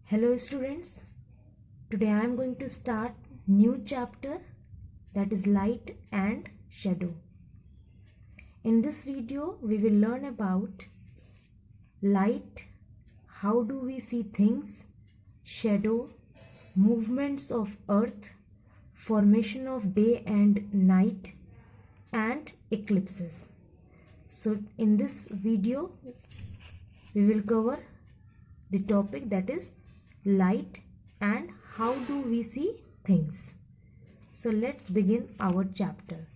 Hello students, today I am going to start new chapter, that is light and shadow. In this video we will learn about light, how do we see things, shadow, movements of earth, formation of day and night, and eclipses. So in this video we will cover the topic, that is light and how do we see things. So let's begin our chapter.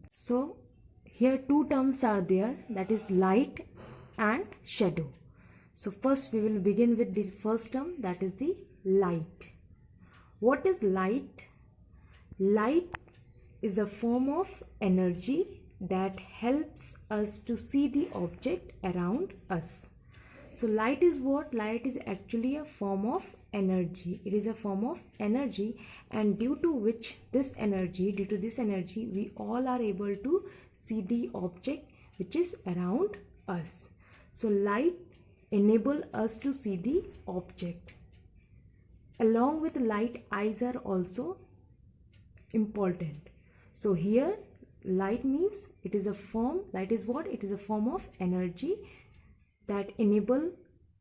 So here two terms are there, that is light and shadow. So first we will begin with the first term, that is the light. What is light? Light is a form of energy that helps us to see the object around us. So light is what? Light is actually a form of energy. It is a form of energy, and due to this energy, we all are able to see the object which is around us. So light enable us to see the object. Along with light, eyes are also important. So here light means it is a form. Light is what? It is a form of energy that enable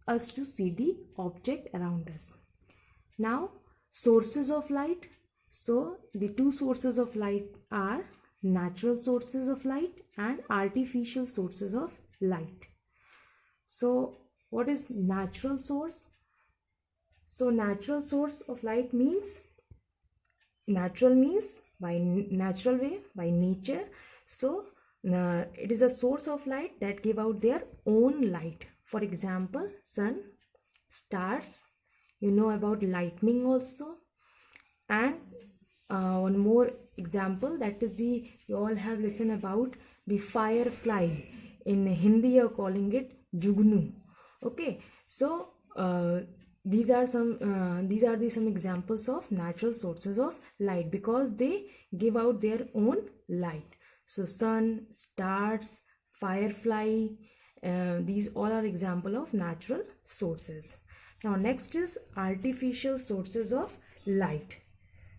us to see the object around us. Now, sources of light. So the two sources of light are natural sources of light and artificial sources of light. So what is natural source? So natural source of light means, natural means by natural way, by nature. So it is a source of light that give out their own light. For example, sun, stars, you know about lightning also. And one more example, that is you all have listened about the firefly. In Hindi you are calling it jugnu. Okay, so these are some examples of natural sources of light because they give out their own light. So sun, stars, firefly, these all are example of natural sources. Now next is artificial sources of light.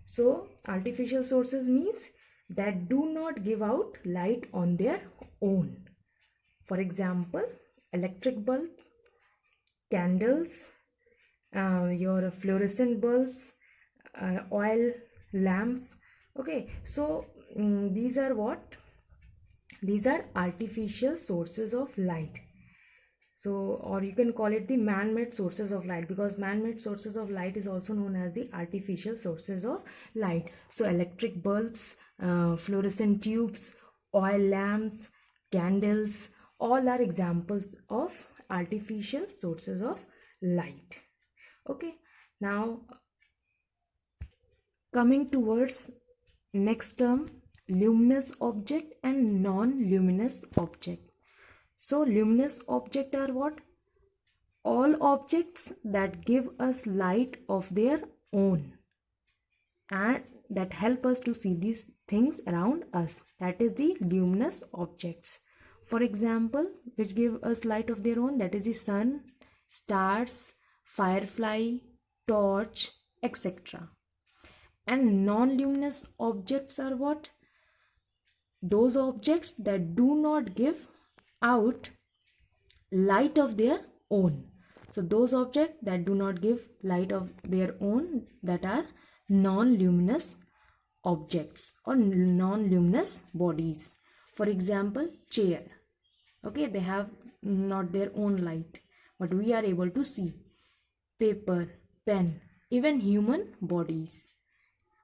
So artificial sources means that do not give out light on their own. For example, electric bulb, candles, your fluorescent bulbs, oil lamps. Okay, so these are what? These are artificial sources of light. So, or you can call it the man-made sources of light, because man-made sources of light is also known as the artificial sources of light. So electric bulbs, fluorescent tubes, oil lamps, candles, all are examples of artificial sources of light. Okay, now coming towards next term, luminous object and non-luminous object. So luminous object are what? All objects that give us light of their own and that help us to see these things around us. That is the luminous objects. For example, which give us light of their own, that is the sun, stars, firefly, torch, etc. And non-luminous objects are what? Those objects that do not give out light of their own. So those objects that do not give light of their own, that are non-luminous objects or non-luminous bodies. For example, chair. Okay, they have not their own light, but we are able to see. Paper, pen, even human bodies.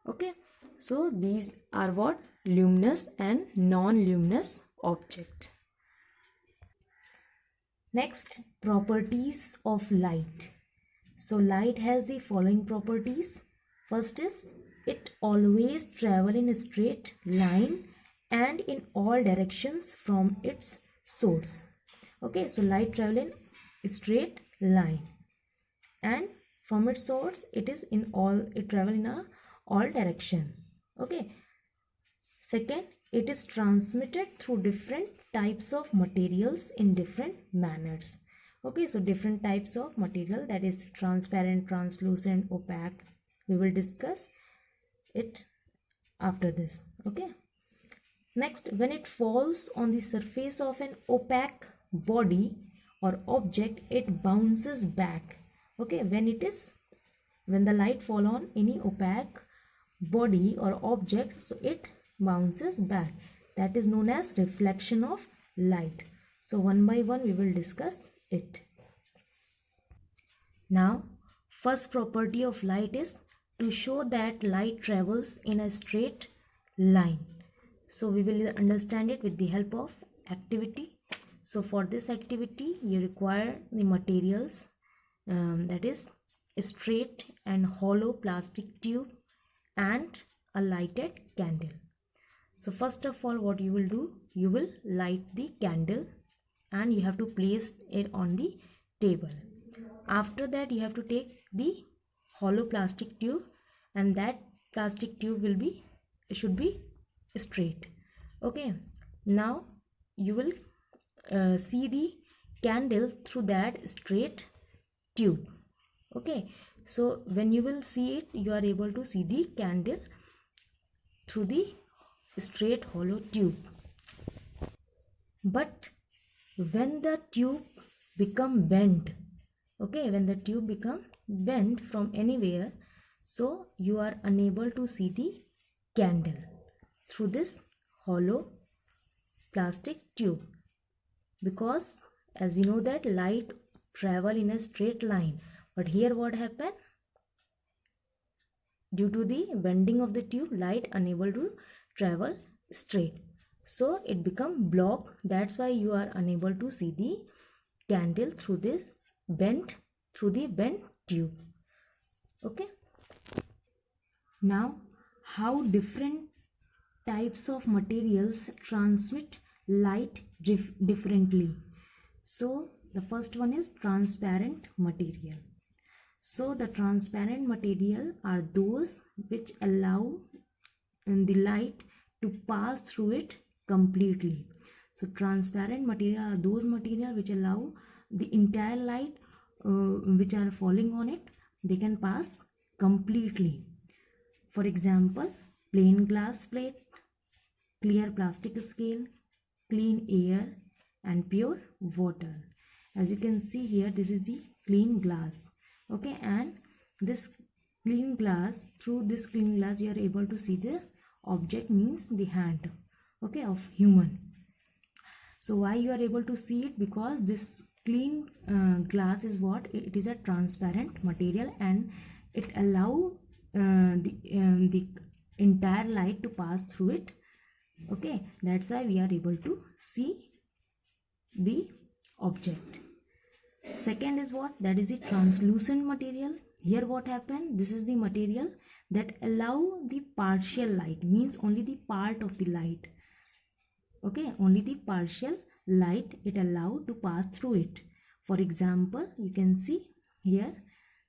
Okay, so these are what? Luminous and non-luminous object. Next, properties of light. So light has the following properties. First is, it always travel in a straight line and in all directions from its source. Okay, so light travel in a straight line and from its source it travel in all direction. Okay. Second, it is transmitted through different types of materials in different manners. Okay, so different types of material, that is transparent, translucent, opaque. We will discuss it after this. Okay, next, when it falls on the surface of an opaque body or object, it bounces back. Okay, when the light fall on any opaque body or object, so it bounces back. That is known as reflection of light. So one by one we will discuss it. Now, first property of light is to show that light travels in a straight line. So we will understand it with the help of activity. So for this activity you require the materials, that is a straight and hollow plastic tube and a lighted candle. So first of all, what you will do, you will light the candle and you have to place it on the table. After that, you have to take the hollow plastic tube, and that plastic tube should be straight. Okay, now you will see the candle through that straight tube. Okay, so when you will see it, you are able to see the candle through the straight hollow tube. But when the tube become bent, okay, when the tube become bent from anywhere, so you are unable to see the candle through this hollow plastic tube, because as we know that light travel in a straight line, but here what happened, due to the bending of the tube, light unable to travel straight, so it become blocked. That's why you are unable to see the candle through the bent tube. Okay, now how different types of materials transmit light differently. So the first one is transparent material. So the transparent material are those which allow the light to pass through it completely. So transparent material are those material which allow the entire light which are falling on it, they can pass completely. For example, plain glass plate, clear plastic scale, clean air and pure water. As you can see here, this is the clean glass. Okay, and this clean glass, through this clean glass you are able to see the object, means the hand, okay, of human. So why you are able to see it? Because this clean glass is what, it is a transparent material and it allow the entire light to pass through it. Okay, that's why we are able to see the object. Second is what, that is the translucent material. Here what happened, this is the material that allow the partial light, means only the part of the light, okay, only the partial light it allow to pass through it. For example, you can see here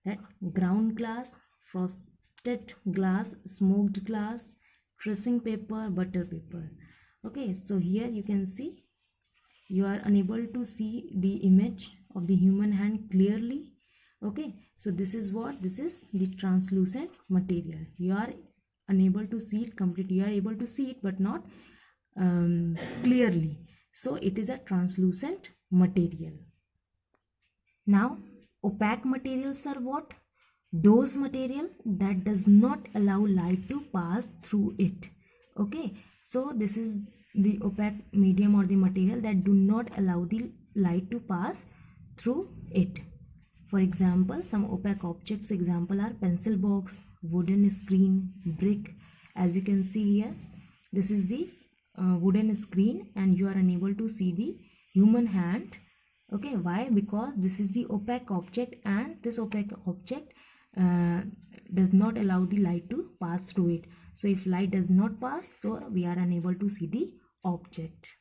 that ground glass, frosted glass, smoked glass, tracing paper, butter paper. Okay, so here you can see you are unable to see the image of the human hand clearly. Okay, so this is what, this is the translucent material. You are unable to see it completely, you are able to see it but not clearly, so it is a translucent material. Now opaque materials are what, those material that does not allow light to pass through it. Okay, so this is the opaque medium or the material that do not allow the light to pass through it. For example, some opaque objects example are pencil box, wooden screen, brick. As you can see here, this is the wooden screen and you are unable to see the human hand. Okay, why? Because this is the opaque object and this opaque object does not allow the light to pass through it. So if light does not pass, so we are unable to see the object.